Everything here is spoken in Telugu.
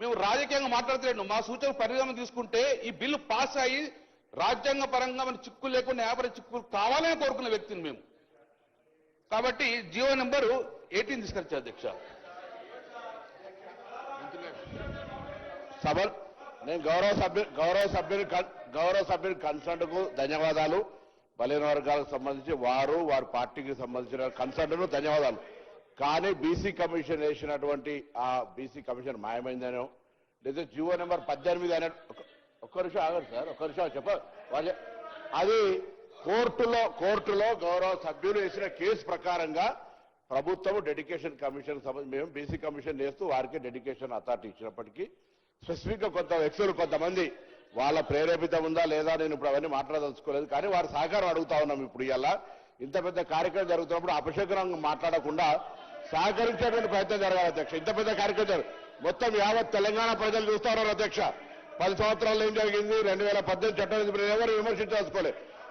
మేము రాజకీయంగా మాట్లాడలేను. మా సూచన పరిగణన తీసుకుంటే ఈ బిల్లు పాస్ అయ్యి రాజ్యాంగ పరంగా మన చిక్కులు లేకుండా యాభై చిక్కులు కావాలని కోరుకున్న వ్యక్తిని మేము. కాబట్టి జియో నెంబర్ 18 తీసుకొచ్చారు అధ్యక్ష. సభ నేను గౌరవ సభ్యుని కన్సర్న్ కు ధన్యవాదాలు. బలైన వర్గాలకు సంబంధించి వారి పార్టీకి సంబంధించిన కన్సర్న్ ధన్యవాదాలు. కానీ బీసీ కమిషన్ వేసినటువంటి ఆ బీసీ కమిషన్ మాయమైందనో లేదా జియో నెంబర్ 18 అనే ఒక్క నిమిషం ఆగండి సార్, ఒక్క నిమిషం చెప్ప అది కోర్టులో గౌరవ సభ్యులు వేసిన కేసు ప్రకారంగా ప్రభుత్వం డెడికేషన్ కమిషన్ సంబంధించి మేము బీసీ కమిషన్ వేస్తూ వారికి డెడికేషన్ అథారిటీ ఇచ్చినప్పటికీ స్పెసిఫిక్ గా కొంత వ్యక్తులు కొంతమంది వాళ్ళ ప్రేరేపితం ఉందా లేదా నేను ఇప్పుడు అవన్నీ మాట్లాడదలుచుకోలేదు. కానీ వారి సహకారం అడుగుతా ఉన్నాం. ఇప్పుడు ఇలా ఇంత పెద్ద కార్యక్రమం జరుగుతున్నప్పుడు అపశకునంగా మాట్లాడకుండా సహకరించేటువంటి ప్రయత్నం జరగాలి అధ్యక్ష. ఇంత పెద్ద కార్యక్రమం మొత్తం యావత్ తెలంగాణ ప్రజలు చూస్తా ఉన్నారు అధ్యక్ష. 10 సంవత్సరాల్లో ఏం జరిగింది, 2018 చట్టం ఎవరు విమర్శించదలుచుకోలేదు.